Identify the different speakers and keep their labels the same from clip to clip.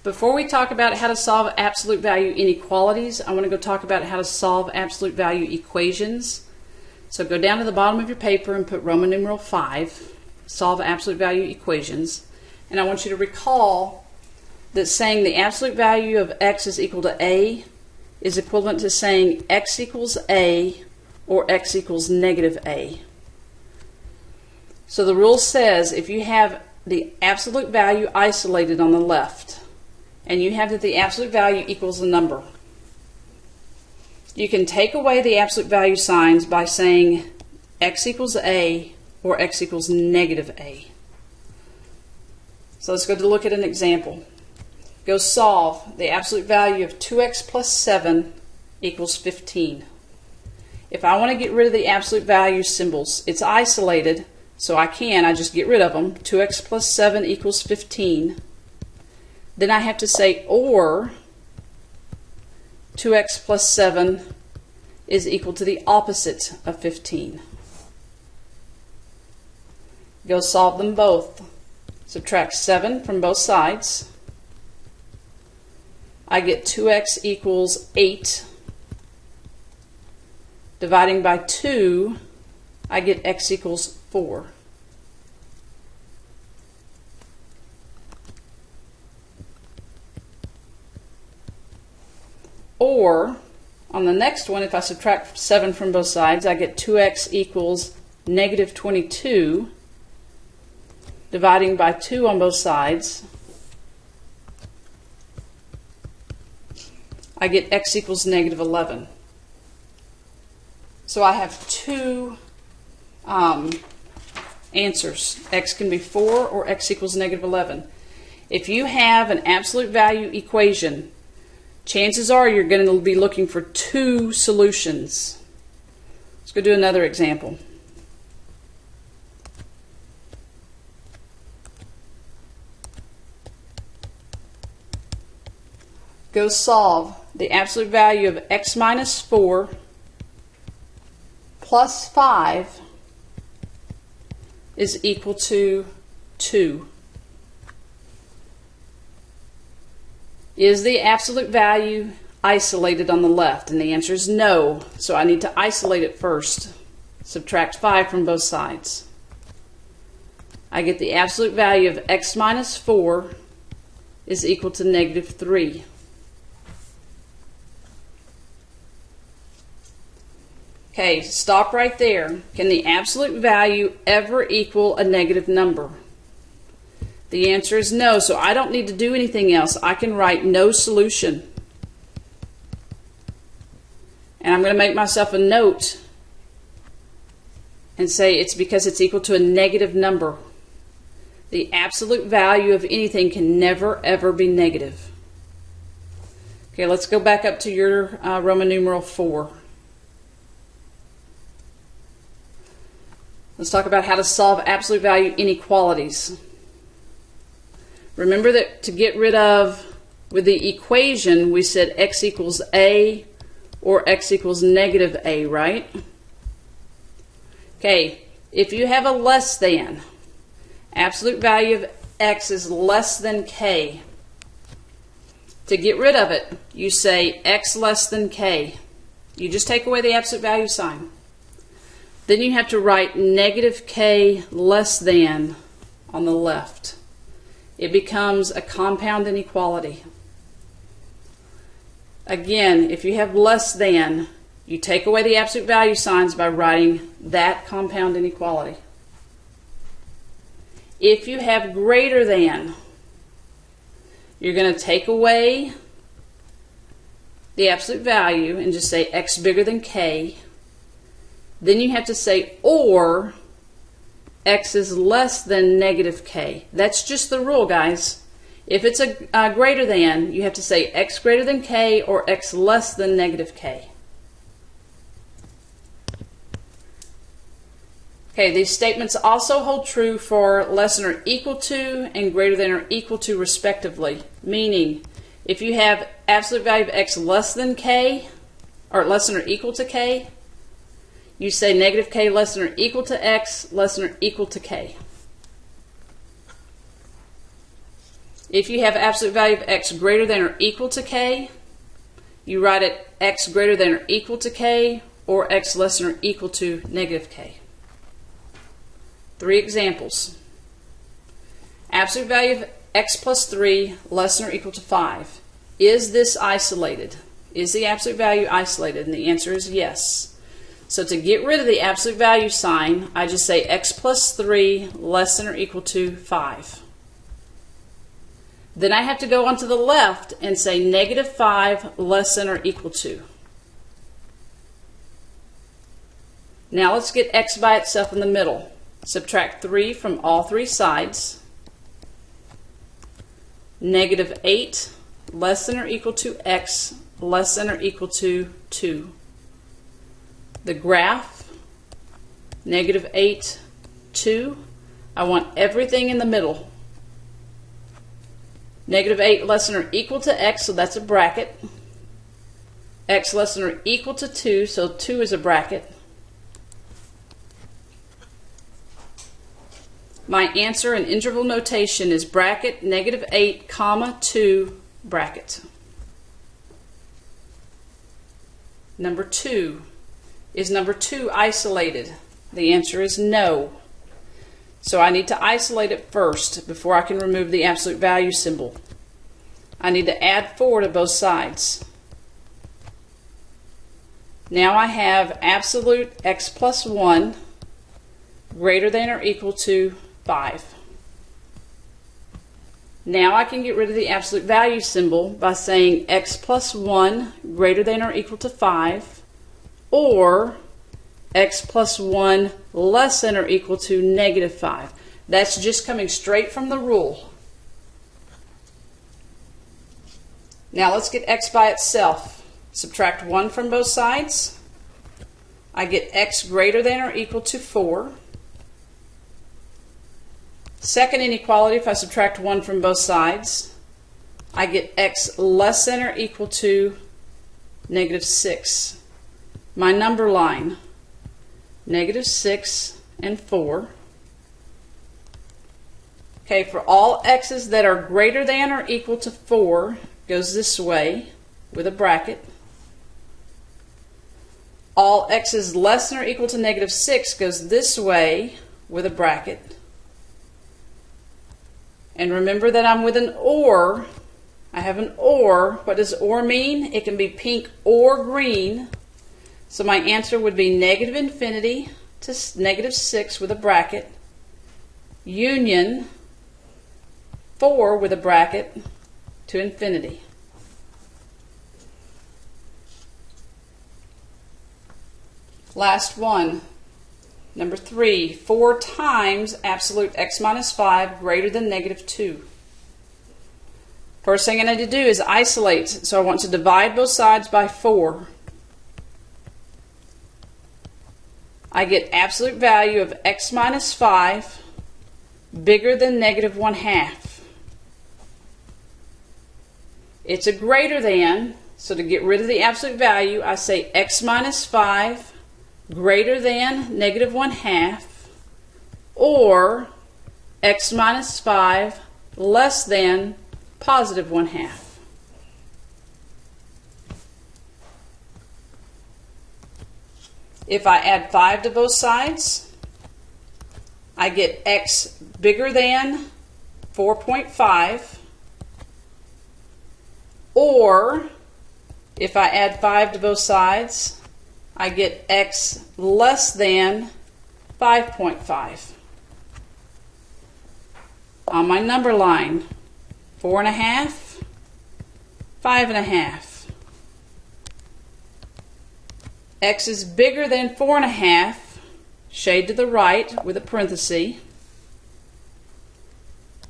Speaker 1: Before we talk about how to solve absolute value inequalities, I want to go talk about how to solve absolute value equations. So go down to the bottom of your paper and put Roman numeral 5, solve absolute value equations. And I want you to recall that saying the absolute value of x is equal to a is equivalent to saying x equals a or x equals negative a. So the rule says if you have the absolute value isolated on the left, and you have that the absolute value equals a number, you can take away the absolute value signs by saying x equals a or x equals negative a. So let's go to look at an example. Go solve the absolute value of 2x plus 7 equals 15. If I want to get rid of the absolute value symbols, it's isolated, so I just get rid of them. 2x plus 7 equals 15. Then I have to say or 2x plus 7 is equal to the opposite of 15. Go solve them both. Subtract 7 from both sides. I get 2x equals 8. Dividing by 2, I get x equals 4. Or, on the next one, if I subtract 7 from both sides, I get 2x equals negative 22. Dividing by 2 on both sides, I get x equals negative 11. So I have two answers. X can be 4 or x equals negative 11. If you have an absolute value equation, chances are you're going to be looking for two solutions. Let's go do another example. Go solve the absolute value of x minus 4 plus 5 is equal to 2. Is the absolute value isolated on the left? And the answer is no. So I need to isolate it first. Subtract 5 from both sides. I get the absolute value of x minus 4 is equal to negative 3. Okay, stop right there. Can the absolute value ever equal a negative number? The answer is no, so I don't need to do anything else. I can write no solution. And I'm going to make myself a note and say it's because it's equal to a negative number. The absolute value of anything can never ever be negative. Okay, let's go back up to your Roman numeral 4. Let's talk about how to solve absolute value inequalities. Remember that to get rid of, with the equation, we said x equals a or x equals negative a, right? Okay, if you have a less than, absolute value of x is less than k. To get rid of it, you say x less than k. You just take away the absolute value sign. Then you have to write negative k less than on the left. It becomes a compound inequality. Again, if you have less than, you take away the absolute value signs by writing that compound inequality. If you have greater than, you're going to take away the absolute value and just say x bigger than k. Then you have to say or x is less than negative k. That's just the rule, guys. If it's a greater than, you have to say x greater than k or x less than negative k. Okay, these statements also hold true for less than or equal to and greater than or equal to respectively. Meaning, if you have absolute value of x less than k, or less than or equal to k, you say negative k less than or equal to x less than or equal to k. If you have absolute value of x greater than or equal to k, you write it x greater than or equal to k or x less than or equal to negative k. 3 examples. Absolute value of x plus 3 less than or equal to 5. Is this isolated? Is the absolute value isolated? And the answer is yes. So to get rid of the absolute value sign, I just say x plus 3 less than or equal to 5. Then I have to go on to the left and say negative 5 less than or equal to. Now let's get x by itself in the middle. Subtract 3 from all 3 sides. Negative 8 less than or equal to x less than or equal to 2. The graph, negative 8, 2. I want everything in the middle. Negative 8 less than or equal to x, so that's a bracket. X less than or equal to 2, so 2 is a bracket. My answer in interval notation is bracket, negative 8, comma, 2, bracket. Number 2. Is number 2 isolated? The answer is no. So I need to isolate it first before I can remove the absolute value symbol. I need to add 4 to both sides. Now I have absolute x plus 1 greater than or equal to 5. Now I can get rid of the absolute value symbol by saying x plus 1 greater than or equal to 5 or x plus 1 less than or equal to negative 5. That's just coming straight from the rule. Now let's get x by itself. Subtract 1 from both sides. I get x greater than or equal to 4. Second inequality, if I subtract 1 from both sides, I get x less than or equal to negative 6. My number line, negative 6 and 4. Okay, for all x's that are greater than or equal to 4, goes this way with a bracket. All x's less than or equal to negative 6 goes this way with a bracket. And remember that I'm with an or. I have an or. What does or mean? It can be pink or green. So my answer would be negative infinity to negative 6 with a bracket, union 4 with a bracket to infinity. Last one. Number 3, 4 times absolute x minus 5 greater than negative 2. First thing I need to do is isolate. So I want to divide both sides by 4. I get absolute value of x minus 5 bigger than negative 1/2. It's a greater than, so to get rid of the absolute value, I say x minus 5 greater than negative 1/2 or x minus 5 less than positive 1/2. If I add 5 to both sides, I get x bigger than 4.5, or if I add 5 to both sides, I get x less than 5.5. On my number line, 4.5, 5.5. X is bigger than 4.5, shade to the right with a parenthesis.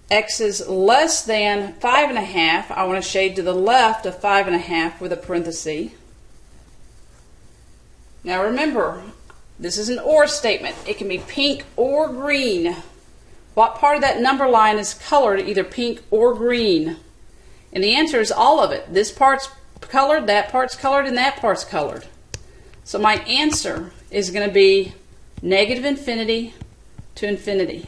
Speaker 1: X is less than 5.5, I want to shade to the left of 5.5 with a parenthesis. Now remember, this is an or statement. It can be pink or green. What part of that number line is colored either pink or green? And the answer is all of it. This part's colored, that part's colored, and that part's colored. So my answer is going to be negative infinity to infinity.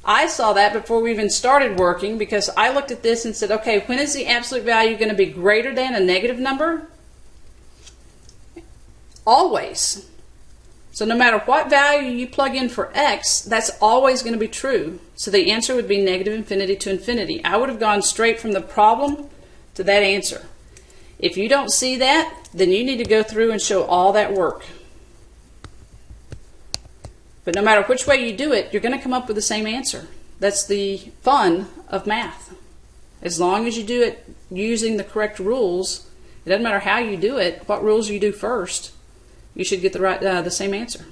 Speaker 1: I saw that before we even started working, because I looked at this and said, okay, when is the absolute value going to be greater than a negative number? Always. So no matter what value you plug in for x, that's always going to be true. So the answer would be negative infinity to infinity. I would have gone straight from the problem to that answer. If you don't see that, then you need to go through and show all that work. But no matter which way you do it, you're going to come up with the same answer. That's the fun of math. As long as you do it using the correct rules, it doesn't matter how you do it, what rules you do first, you should get the same answer.